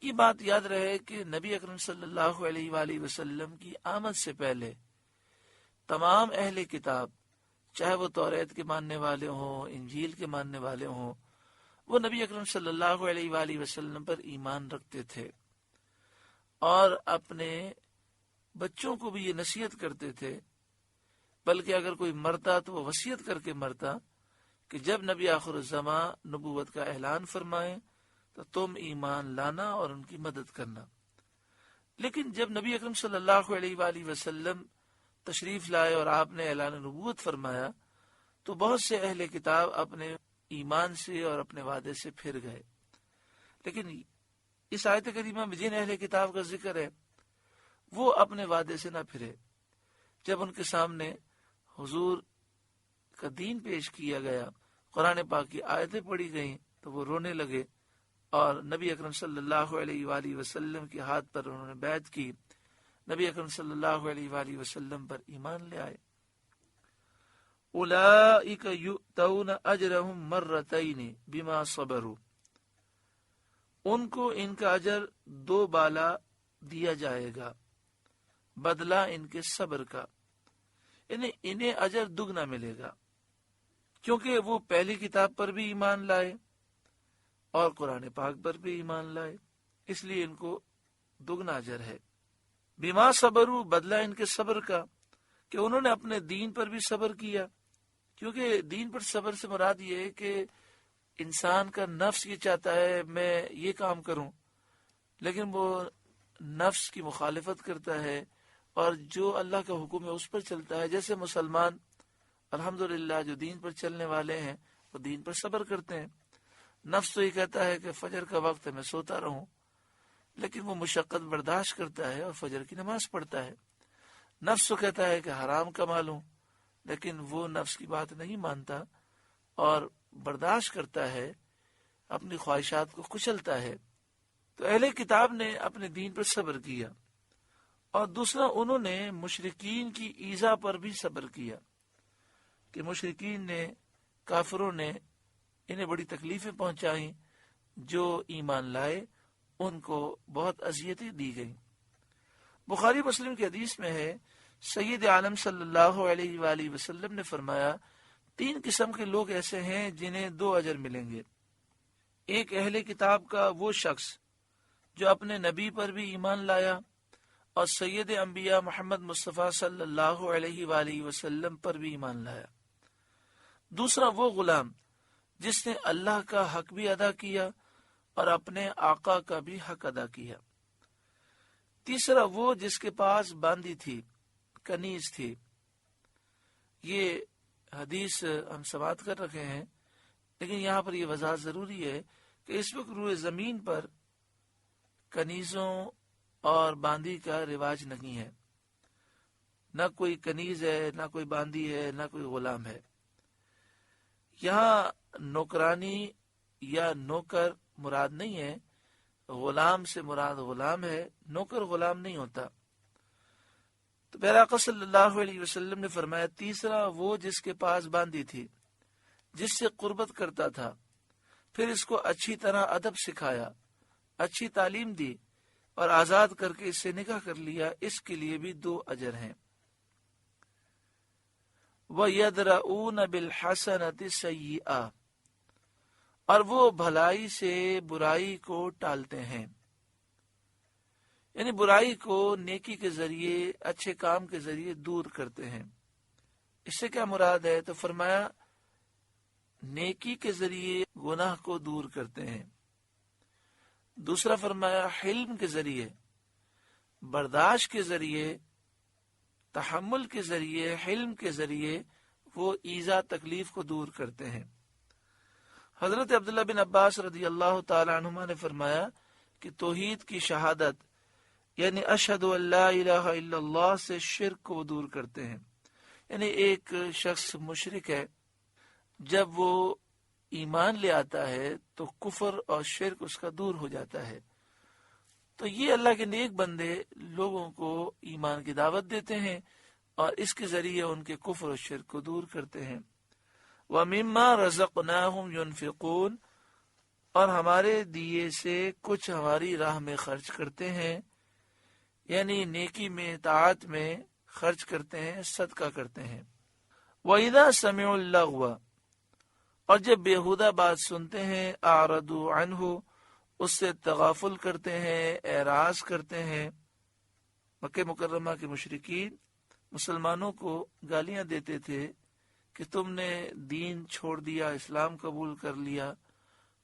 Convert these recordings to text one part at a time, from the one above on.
یہ بات یاد رہے کہ نبی اکرم صلی اللہ علیہ وآلہ وسلم کی آمد سے پہلے تمام اہل کتاب، چاہے وہ توریت کے ماننے والے ہوں، انجیل کے ماننے والے ہوں، وہ نبی اکرم صلی اللہ علیہ وآلہ وسلم پر ایمان رکھتے تھے، اور اپنے بچوں کو بھی یہ نصیحت کرتے تھے، بلکہ اگر کوئی مرتا تو وہ وصیت کر کے مرتا کہ جب نبی آخر الزماں نبوت کا اعلان فرمائیں تو تم ایمان لانا اور ان کی مدد کرنا۔ لیکن جب نبی اکرم صلی اللہ علیہ وآلہ وسلم تشریف لائے اور آپ نے اعلان نبوت فرمایا تو بہت سے اہل کتاب اپنے ایمان سے اور اپنے وعدے سے پھر گئے۔ لیکن اس آیت کریمہ میں جن اہل کتاب کا ذکر ہے وہ اپنے وعدے سے نہ پھرے۔ جب ان کے سامنے حضور کا دین پیش کیا گیا، قرآن پاک کی آیتیں پڑھی گئیں تو وہ رونے لگے اور نبی اکرم صلی اللہ علیہ وآلہ وسلم کے ہاتھ پر انہوں نے بیعت کی، نبی اکرم صلی اللہ علیہ وآلہ وسلم پر ایمان لے آئے۔ اولئک یؤتون اجرہم مرتین بما صبروا، ان کو ان کا اجر دو بالا دیا جائے گا بدلہ ان کے صبر کا، یعنی انہیں اجر دگنا ملے گا، کیونکہ وہ پہلی کتاب پر بھی ایمان لائے اور قرآن پاک پر بھی ایمان لائے، اس لیے ان کو دگنا اجر ہے۔ بما صبروا، بدلہ ان کے صبر کا، کہ انہوں نے اپنے دین پر بھی صبر کیا، کیونکہ دین پر صبر سے مراد یہ ہے کہ انسان کا نفس یہ چاہتا ہے میں یہ کام کروں، لیکن وہ نفس کی مخالفت کرتا ہے اور جو اللہ کا حکم ہے اس پر چلتا ہے۔ جیسے مسلمان الحمدللہ جو دین پر چلنے والے ہیں وہ دین پر صبر کرتے ہیں۔ نفس تو یہ کہتا ہے کہ فجر کا وقت ہے میں سوتا رہوں، لیکن وہ مشقت برداشت کرتا ہے اور فجر کی نماز پڑھتا ہے۔ نفس تو کہتا ہے کہ حرام کما لوں، لیکن وہ نفس کی بات نہیں مانتا اور برداشت کرتا ہے، اپنی خواہشات کو کچلتا ہے۔ تو اہل کتاب نے اپنے دین پر صبر کیا، اور دوسرا انہوں نے مشرکین کی ایذا پر بھی صبر کیا، کہ مشرکین نے، کافروں نے انہیں بڑی تکلیفیں پہنچائیں، جو ایمان لائے ان کو بہت اذیتیں دی گئیں۔ بخاری مسلم کی حدیث میں ہے، سید عالم صلی اللہ علیہ وآلہ وسلم نے فرمایا 3 قسم کے لوگ ایسے ہیں جنہیں 2 اجر ملیں گے۔ ایک اہل کتاب کا وہ شخص جو اپنے نبی پر بھی ایمان لایا اور سید انبیاء محمد مصطفیٰ صلی اللہ علیہ وآلہ وسلم پر بھی ایمان لایا۔ دوسرا وہ غلام جس نے اللہ کا حق بھی ادا کیا اور اپنے آقا کا بھی حق ادا کیا۔ تیسرا وہ جس کے پاس باندی تھی، کنیز تھی۔ یہ حدیث ہم سماعت کر رکھے ہیں، لیکن یہاں پر یہ وضاحت ضروری ہے کہ اس وقت روئے زمین پر کنیزوں اور باندی کا رواج نہیں ہے، نہ کوئی کنیز ہے، نہ کوئی باندی ہے، نہ کوئی غلام ہے۔ یہاں نوکرانی یا نوکر مراد نہیں ہے، غلام سے مراد غلام ہے، نوکر غلام نہیں ہوتا۔ تو پیارے آقا صلی اللہ علیہ وسلم نے فرمایا تیسرا وہ جس کے پاس باندی تھی، جس سے قربت کرتا تھا، پھر اس کو اچھی طرح ادب سکھایا، اچھی تعلیم دی اور آزاد کر کے اس سے نکاح کر لیا، اس کے لیے بھی 2 اجر ہیں۔ وَيَدْرَؤُونَ بِالْحَسَنَةِ السَّيِّئَةَ، اور وہ بھلائی سے برائی کو ٹالتے ہیں، یعنی برائی کو نیکی کے ذریعے، اچھے کام کے ذریعے دور کرتے ہیں۔ اس سے کیا مراد ہے؟ تو فرمایا نیکی کے ذریعے گناہ کو دور کرتے ہیں۔ دوسرا فرمایا حلم کے ذریعے، برداشت کے ذریعے، تحمل کے ذریعے، حلم کے ذریعے وہ ایذا تکلیف کو دور کرتے ہیں۔ حضرت عبداللہ بن عباس رضی اللہ تعالی عنہما نے فرمایا کہ توحید کی شہادت یعنی اشہد ان لا الہ الا اللہ سے شرک کو دور کرتے ہیں۔ یعنی ایک شخص مشرک ہے، جب وہ ایمان لے آتا ہے تو کفر اور شرک اس کا دور ہو جاتا ہے۔ تو یہ اللہ کے نیک بندے لوگوں کو ایمان کی دعوت دیتے ہیں اور اس کے ذریعے ان کے کفر اور شرک کو دور کرتے ہیں۔ وَمِمَّا رَزَقْنَاهُمْ يُنْفِقُونَ، اور ہمارے دیے سے کچھ ہماری راہ میں خرچ کرتے ہیں، یعنی نیکی میں، طاعت میں خرچ کرتے ہیں، صدقہ کرتے ہیں۔ وَإِذَا سَمِعُوا اللَّغْوَ، اور جب بیہودہ بات سنتے ہیں، أَعْرَضُوا عَنْهُ، اس سے تغافل کرتے ہیں، اعراض کرتے ہیں۔ مکہ مکرمہ کے مشرکین مسلمانوں کو گالیاں دیتے تھے کہ تم نے دین چھوڑ دیا، اسلام قبول کر لیا،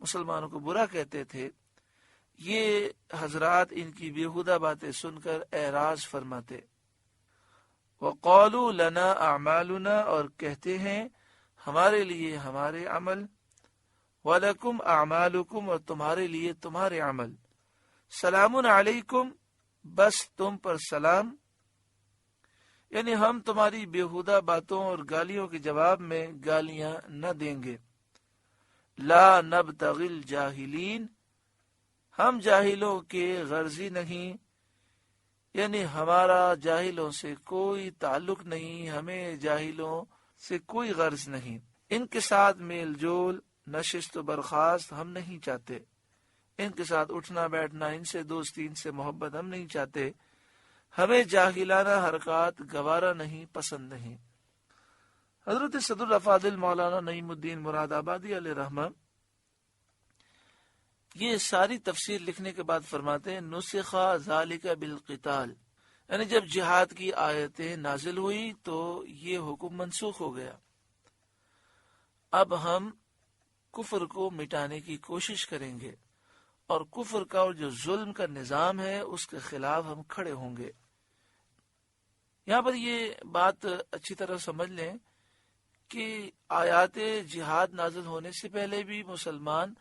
مسلمانوں کو برا کہتے تھے۔ یہ حضرات ان کی بیہودہ باتیں سن کر اعراض فرماتے۔ وَقَالُوا لَنَا أَعْمَالُنَا، اور کہتے ہیں ہمارے لیے ہمارے عمل، وَلَكُمْ أَعْمَالُكُمْ، اور تمہارے لیے تمہارے عمل، سلام علیکم، بس تم پر سلام، یعنی ہم تمہاری بیہودہ باتوں اور گالیوں کے جواب میں گالیاں نہ دیں گے۔ لا نبتغی الجاہلین، ہم جاہلوں کے غرضی نہیں، یعنی ہمارا جاہلوں سے کوئی تعلق نہیں، ہمیں جاہلوں سے کوئی غرض نہیں، ان کے ساتھ میل جول، نشست و برخاست ہم نہیں چاہتے، ان کے ساتھ اٹھنا بیٹھنا، ان سے دوستی، ان سے محبت ہم نہیں چاہتے، ہمیں جاہلانہ حرکات گوارا نہیں، پسند نہیں۔ حضرت صدر الافاضل مولانا نعیم الدین مراد آبادی علیہ رحمہ یہ ساری تفسیر لکھنے کے بعد فرماتے ہیں، نسخ ذالک بالقتال، یعنی جب جہاد کی آیتیں نازل ہوئی تو یہ حکم منسوخ ہو گیا۔ اب ہم کفر کو مٹانے کی کوشش کریں گے اور کفر کا اور جو ظلم کا نظام ہے اس کے خلاف ہم کھڑے ہوں گے۔ یہاں پر یہ بات اچھی طرح سمجھ لیں کہ آیات جہاد نازل ہونے سے پہلے بھی مسلمان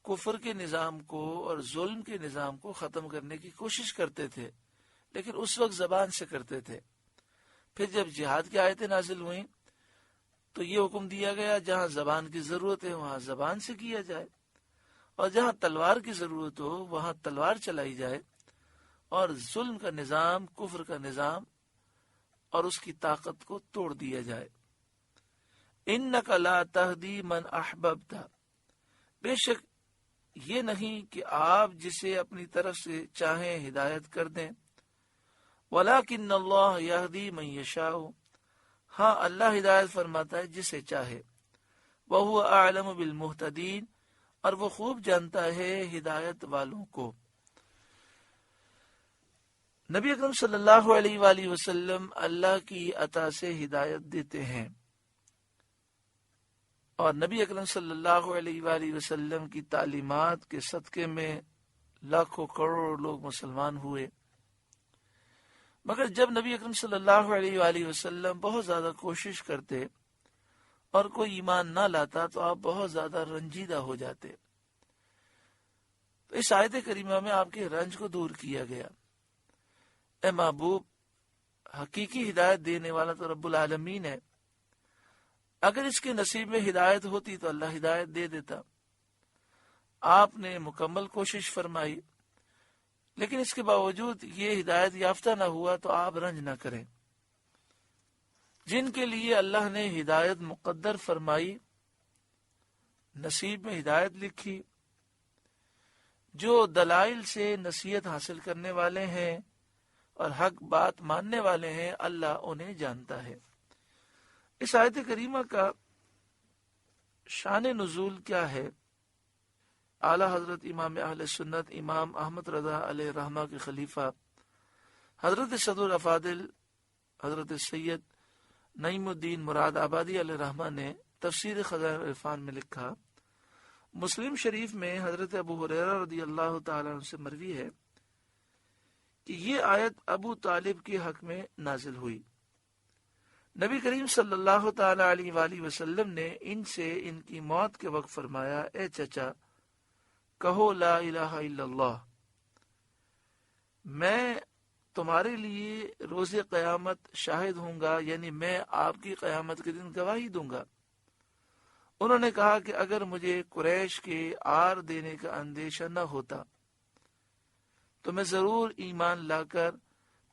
کفر کے نظام کو اور ظلم کے نظام کو ختم کرنے کی کوشش کرتے تھے، لیکن اس وقت زبان سے کرتے تھے۔ پھر جب جہاد کی آیتیں نازل ہوئیں تو یہ حکم دیا گیا جہاں زبان کی ضرورت ہے وہاں زبان سے کیا جائے، اور جہاں تلوار کی ضرورت ہو وہاں تلوار چلائی جائے، اور ظلم کا نظام، کفر کا نظام اور اس کی طاقت کو توڑ دیا جائے۔ انک لا تہدی من احببت، بے شک یہ نہیں کہ آپ جسے اپنی طرف سے چاہیں ہدایت کر دیں، ولیکن اللہ یہدی من یشاء، ہاں اللہ ہدایت فرماتا ہے جسے چاہے، وہو اعلم بالمہتدین، اور وہ خوب جانتا ہے ہدایت والوں کو۔ نبی اکرم صلی اللہ علیہ وآلہ وسلم اللہ کی عطا سے ہدایت دیتے ہیں، اور نبی اکرم صلی اللہ علیہ وآلہ وسلم کی تعلیمات کے صدقے میں لاکھوں کروڑ لوگ مسلمان ہوئے۔ مگر جب نبی اکرم صلی اللہ علیہ وآلہ وسلم بہت زیادہ کوشش کرتے اور کوئی ایمان نہ لاتا تو آپ بہت زیادہ رنجیدہ ہو جاتے۔ تو اس آیت کریمہ میں آپ کے رنج کو دور کیا گیا۔ اے محبوب، حقیقی ہدایت دینے والا تو رب العالمین ہے، اگر اس کے نصیب میں ہدایت ہوتی تو اللہ ہدایت دے دیتا۔ آپ نے مکمل کوشش فرمائی، لیکن اس کے باوجود یہ ہدایت یافتہ نہ ہوا تو آپ رنج نہ کریں۔ جن کے لیے اللہ نے ہدایت مقدر فرمائی، نصیب میں ہدایت لکھی، جو دلائل سے نصیحت حاصل کرنے والے ہیں اور حق بات ماننے والے ہیں، اللہ انہیں جانتا ہے۔ اس آیت کریمہ کا شان نزول کیا ہے؟ اعلیٰ حضرت امام اہل سنت امام احمد رضا علیہ رحمہ کے خلیفہ حضرت صدر افاضل حضرت سید نعیم الدین مراد آبادی علیہ رحمہ نے تفسیر خزائن عرفان میں لکھا، مسلم شریف میں حضرت ابو ہریرہ رضی اللہ تعالیٰ عنہ سے مروی ہے کہ یہ آیت ابو طالب کے حق میں نازل ہوئی۔ نبی کریم صلی اللہ تعالی علیہ وآلہ وسلم نے ان سے ان کی موت کے وقت فرمایا، اے چچا کہو لا الہ الا اللہ، میں تمہارے لیے روز قیامت شاہد ہوں گا، یعنی میں آپ کی قیامت کے دن گواہی دوں گا۔ انہوں نے کہا کہ اگر مجھے قریش کے آر دینے کا اندیشہ نہ ہوتا تو میں ضرور ایمان لا کر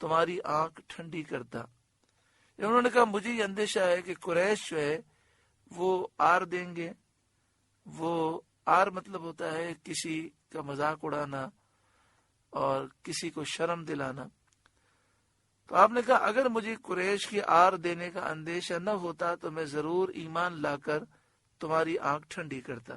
تمہاری آنکھ ٹھنڈی کرتا۔ انہوں نے کہا مجھے یہ اندیشہ ہے کہ قریش جو ہے وہ آر دیں گے، وہ آر مطلب ہوتا ہے کسی کا مذاق اڑانا اور کسی کو شرم دلانا. تو آپ نے کہا اگر مجھے قریش کی آر دینے کا اندیشہ نہ ہوتا تو میں ضرور ایمان لا کر تمہاری آنکھ ٹھنڈی کرتا.